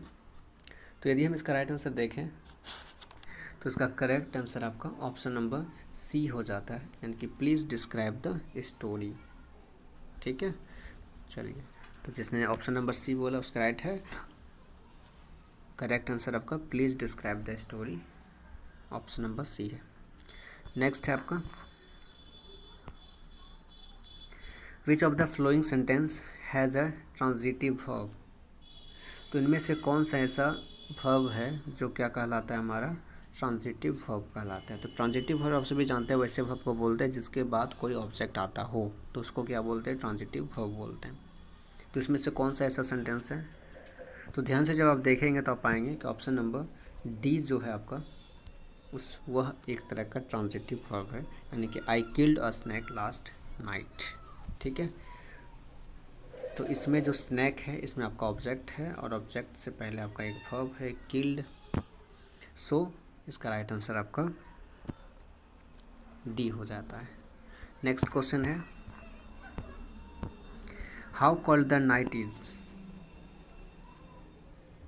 तो यदि हम इसका राइट आंसर देखें तो इसका करेक्ट आंसर आपका ऑप्शन नंबर सी हो जाता है, यानी कि प्लीज़ डिस्क्राइब द स्टोरी। ठीक है, चलिए, तो जिसने ऑप्शन नंबर सी बोला उसका राइट है, करेक्ट आंसर आपका please describe the story, option number C है। नेक्स्ट है आपका, which of the following sentence has a transitive verb. तो इनमें से कौन सा ऐसा वर्ब है जो क्या कहलाता है, हमारा ट्रांजिटिव वर्ब कहलाता है। तो ट्रांजिटिव वर्ब आप सभी जानते हैं, वैसे वर्ब को बोलते हैं जिसके बाद कोई ऑब्जेक्ट आता हो, तो उसको क्या बोलते हैं, ट्रांजिटिव वर्ब बोलते हैं। तो इसमें से कौन सा ऐसा सेंटेंस है, तो ध्यान से जब आप देखेंगे तो आप पाएंगे कि ऑप्शन नंबर डी जो है आपका वह एक तरह का ट्रांजिटिव वर्ब है, यानी कि I killed a snake last night. ठीक है, तो इसमें जो स्नैक है इसमें आपका ऑब्जेक्ट है, और ऑब्जेक्ट से पहले आपका एक वर्ब है किल्ड, सो इसका राइट आंसर आपका डी हो जाता है। नेक्स्ट क्वेश्चन है, how called the night is.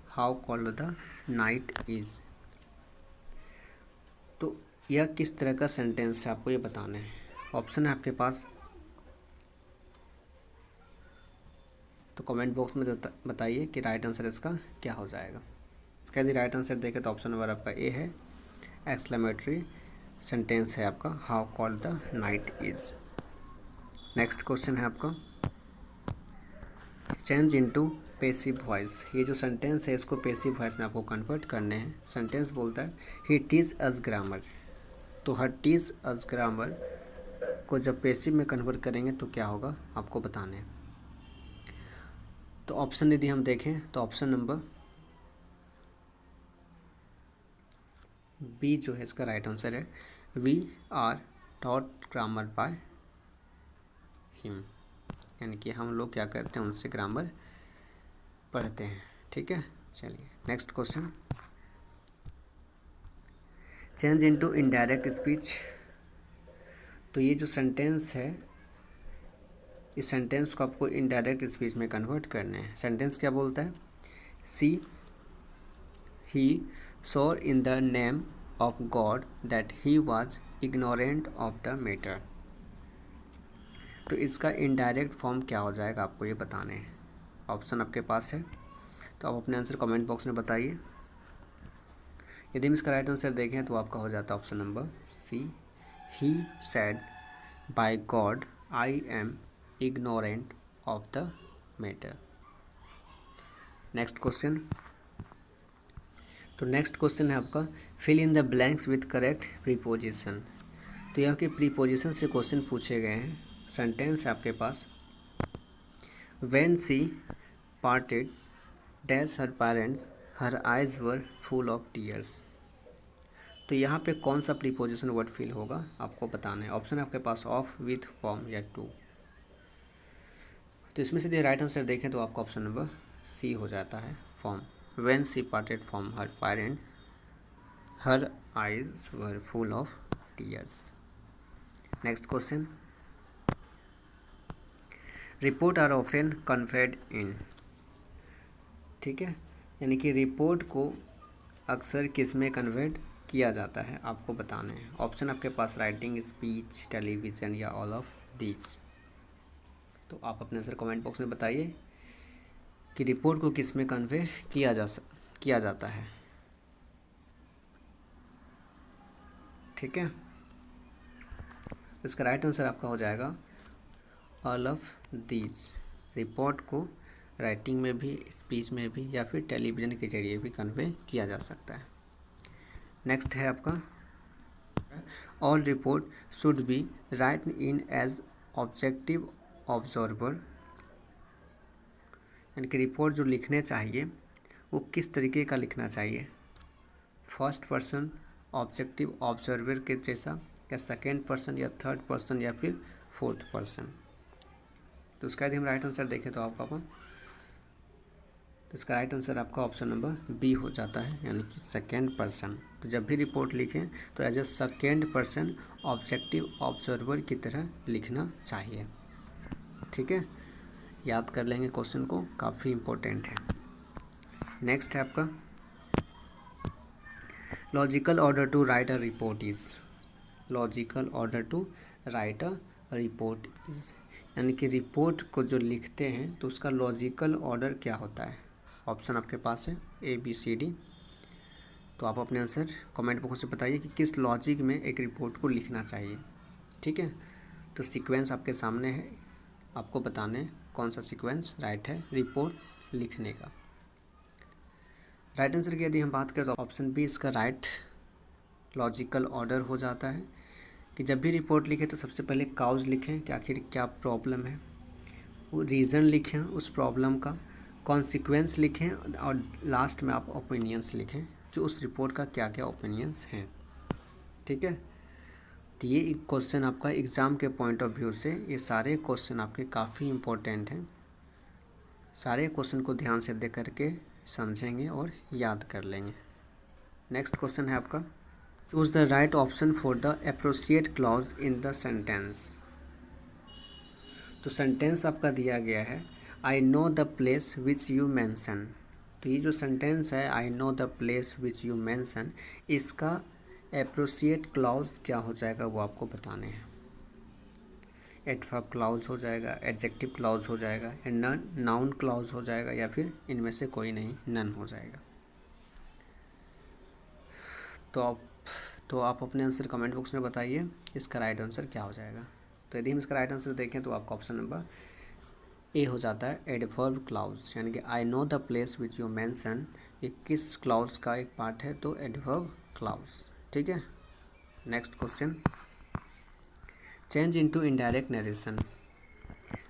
How called the night is, तो यह किस तरह का सेंटेंस है आपको ये बताना है। ऑप्शन है आपके पास, तो कमेंट बॉक्स में बताइए कि राइट आंसर इसका क्या हो जाएगा। इसका यदि राइट आंसर देखें तो ऑप्शन नंबर आपका ए है, एक्सक्लेमेटरी सेंटेंस है आपका, how called the night is. Next question है आपका, चेंज इनटू पैसिव वॉइस। ये जो सेंटेंस है इसको पैसिव वॉइस में आपको कन्वर्ट करने हैं। सेंटेंस बोलता है ही टीच अस ग्रामर, तो हर टीच अस ग्रामर को जब पैसिव में कन्वर्ट करेंगे तो क्या होगा आपको बताना है। तो ऑप्शन यदि हम देखें तो ऑप्शन नंबर बी जो है इसका राइट आंसर है, we are taught grammar by him, यानी कि हम लोग क्या करते हैं उनसे ग्रामर पढ़ते हैं। ठीक है, चलिए next question, change into indirect speech. तो ये जो सेंटेंस है इस सेंटेंस को आपको इनडायरेक्ट स्पीच में कन्वर्ट करना है। सेंटेंस क्या बोलता है, सी ही swore in the name of God that he was ignorant of the matter। तो इसका इनडायरेक्ट फॉर्म क्या हो जाएगा आपको ये बताने हैं। ऑप्शन आपके पास है, तो आप अपने आंसर कमेंट बॉक्स में बताइए। यदि हम इसका राइट आंसर देखें तो आपका हो जाता है option number C, he said by God I am ignorant of the matter. Next question. तो नेक्स्ट क्वेश्चन है आपका fill in the blanks with correct preposition. तो यहाँ के प्रीपोजिशन से क्वेश्चन पूछे गए हैं। सेंटेंस है आपके पास, when she parted dash her parents her eyes were full of tears. तो यहाँ पे कौन सा प्रीपोजिशन वर्ड फिल होगा आपको बताना है। ऑप्शन आपके पास ऑफ, विथ, फ्रॉम या टू। तो इसमें से यदि राइट आंसर देखें तो आपका ऑप्शन नंबर सी हो जाता है, from. When she parted from her parents her eyes were full of tears. Next question, report are often conveyed in. ठीक है, यानी कि रिपोर्ट को अक्सर किस में कन्वर्ट किया जाता है आपको बताना है। ऑप्शन आपके पास राइटिंग, स्पीच, टेलीविज़न या ऑल ऑफ दीज। तो आप अपने आंसर कमेंट बॉक्स में बताइए कि रिपोर्ट को किस में कन्वे किया जाता है। ठीक है, इसका राइट आंसर आपका हो जाएगा ऑल ऑफ दीज। रिपोर्ट को राइटिंग में भी, स्पीच में भी या फिर टेलीविज़न के जरिए भी कन्वे किया जा सकता है। नेक्स्ट है आपका all report should be write in as objective observer. यानी कि रिपोर्ट जो लिखने चाहिए वो किस तरीके का लिखना चाहिए, फर्स्ट पर्सन ऑब्जेक्टिव ऑब्जर्वर के जैसा, या सेकेंड पर्सन या थर्ड पर्सन या फिर फोर्थ पर्सन। तो उसका यदि हम राइट आंसर देखें तो इसका राइट आंसर आपका ऑप्शन नंबर बी हो जाता है, यानी कि सेकेंड पर्सन। तो जब भी रिपोर्ट लिखें तो as a second person objective observer की तरह लिखना चाहिए। ठीक है, याद कर लेंगे क्वेश्चन को, काफ़ी इम्पोर्टेंट है। नेक्स्ट है आपका logical order to write a report is. Logical order to write a report is, यानी कि रिपोर्ट को जो लिखते हैं तो उसका लॉजिकल ऑर्डर क्या होता है। ऑप्शन आपके पास है ए, बी, सी, डी। तो आप अपने आंसर कमेंट बॉक्स में बताइए कि किस लॉजिक में एक रिपोर्ट को लिखना चाहिए। ठीक है, तो सीक्वेंस आपके सामने है, आपको बताने कौन सा सीक्वेंस राइट है रिपोर्ट लिखने का। राइट आंसर की यदि हम बात करें तो ऑप्शन बी इसका राइट लॉजिकल ऑर्डर हो जाता है कि जब भी रिपोर्ट लिखें तो सबसे पहले काउज लिखें कि आखिर क्या प्रॉब्लम है, वो रीज़न लिखें उस प्रॉब्लम का, कॉन्सिक्वेंस लिखें और लास्ट में आप ओपिनियंस लिखें कि उस रिपोर्ट का क्या क्या ओपिनियंस हैं। ठीक है, तो ये एक क्वेश्चन आपका एग्ज़ाम के पॉइंट ऑफ व्यू से ये सारे क्वेश्चन आपके काफ़ी इम्पोर्टेंट हैं। सारे क्वेश्चन को ध्यान से देख करके समझेंगे और याद कर लेंगे। नेक्स्ट क्वेश्चन है आपका choose the right option for the appropriate clause in the sentence. तो सेंटेंस आपका दिया गया है I know the place which you mention. तो ये जो सेंटेंस है I know the place which you mention, इसका एप्रोप्रिएट क्लॉज क्या हो जाएगा वो आपको बताने हैं। एडवर्ब क्लॉज हो जाएगा, एडजेक्टिव क्लॉज हो जाएगा, या नाउन क्लॉज हो जाएगा, या फिर इनमें से कोई नहीं, नन हो जाएगा। तो आप अपने आंसर कमेंट बॉक्स में बताइए इसका राइट आंसर क्या हो जाएगा। तो यदि हम इसका राइट आंसर देखें तो आपका ऑप्शन नंबर ए हो जाता है एडवर्ब क्लॉज, यानी कि आई know the place which you mention, ये किस क्लॉज का एक पार्ट है, तो एडवर्ब क्लॉज। ठीक है, next question change into indirect narration.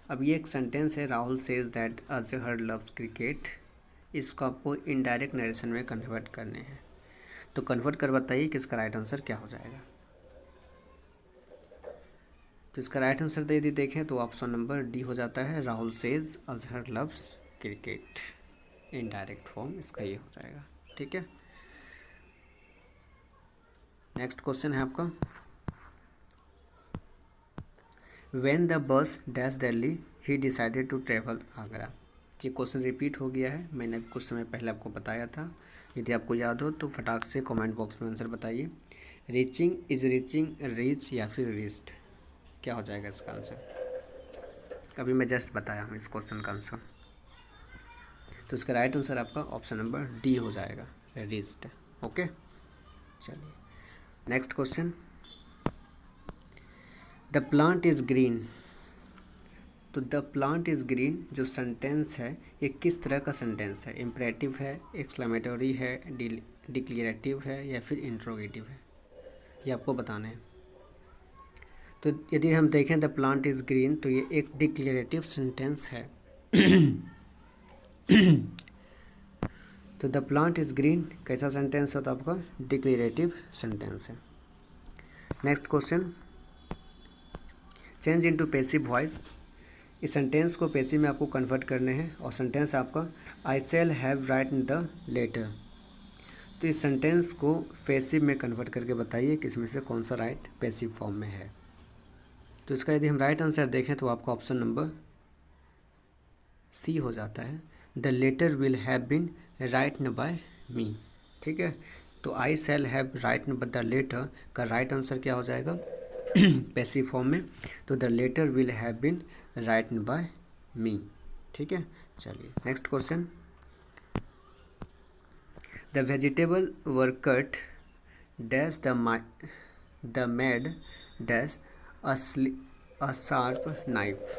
अब ये एक सेंटेंस है Rahul says that Azhar loves cricket, इसको आपको इनडायरेक्ट नरेशन में कन्वर्ट करने हैं। तो कन्वर्ट कर बताइए कि इसका राइट आंसर क्या हो जाएगा। तो इसका राइट आंसर दे दी देखें तो ऑप्शन नंबर डी हो जाता है Rahul says Azhar loves cricket, indirect form इसका ये हो जाएगा। ठीक है, नेक्स्ट क्वेश्चन है आपका when the bus dash Delhi he decided to travel Agra. ये क्वेश्चन रिपीट हो गया है, मैंने कुछ समय पहले आपको बताया था। यदि आपको याद हो तो फटाक से कमेंट बॉक्स में आंसर बताइए। रीचिंग, इज रीचिंग, रीच या फिर रीच्ड, क्या हो जाएगा इसका आंसर। अभी मैं जस्ट बताया हूँ इस क्वेश्चन का आंसर। तो इसका राइट आंसर आपका ऑप्शन नंबर डी हो जाएगा, रीच्ड। ओके, चलिए next question. The plant is green. तो द प्लांट इज ग्रीन जो सेंटेंस है ये किस तरह का सेंटेंस है? इम्परेटिव है, एक्सक्लेमेटरी है, डिक्लेरेटिव है या फिर इंट्रोगेटिव है? ये आपको बताना है। तो यदि हम देखें द प्लांट इज ग्रीन तो ये एक डिक्लेरेटिव सेंटेंस है। तो द प्लांट इज ग्रीन कैसा सेंटेंस होता है आपका? डिक्लेरेटिव सेंटेंस है। Next question, change into passive voice. इस सेंटेंस को पैसिव में आपको कन्वर्ट करने हैं और सेंटेंस आपका I shall have written the letter. तो इस सेंटेंस को पैसिव में कन्वर्ट करके बताइए कि इसमें से कौन सा राइट पैसिव फॉर्म में है। तो इसका यदि हम राइट आंसर देखें तो आपका ऑप्शन नंबर सी हो जाता है, the letter will have been written by me. ठीक है, तो I shall have written the letter का राइट आंसर क्या हो जाएगा? पैसिव फॉर्म में, तो the letter will have been written by me. ठीक है, चलिए next question. The vegetable were cut dash the made dash a sharp knife.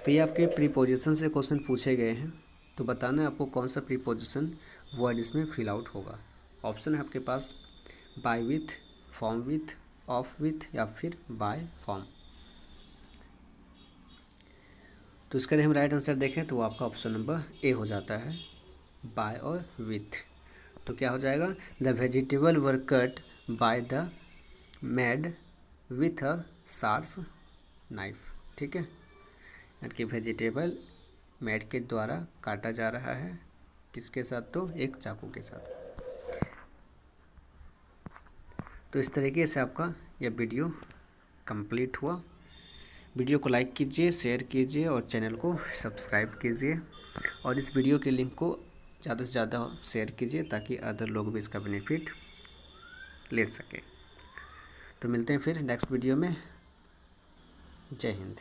तो ये आपके प्रीपोजिशन से क्वेश्चन पूछे गए हैं, तो बताना है आपको कौन सा प्रीपोजिशन वर्ड इसमें फिल आउट होगा। ऑप्शन है आपके पास by with, from with, of with या फिर बाय फॉर्म। तो इसका यदि हम राइट आंसर देखें तो आपका ऑप्शन नंबर ए हो जाता है, बाय और विथ। तो क्या हो जाएगा? The vegetable were cut by the made with a sharp knife. ठीक है, यानी कि वेजिटेबल मेड के द्वारा काटा जा रहा है, किसके साथ? तो एक चाकू के साथ। तो इस तरीके से आपका यह वीडियो कंप्लीट हुआ। वीडियो को लाइक कीजिए, शेयर कीजिए और चैनल को सब्सक्राइब कीजिए और इस वीडियो के लिंक को ज़्यादा से ज़्यादा शेयर कीजिए ताकि अदर लोग भी इसका बेनिफिट ले सकें। तो मिलते हैं फिर नेक्स्ट वीडियो में। जय हिंद।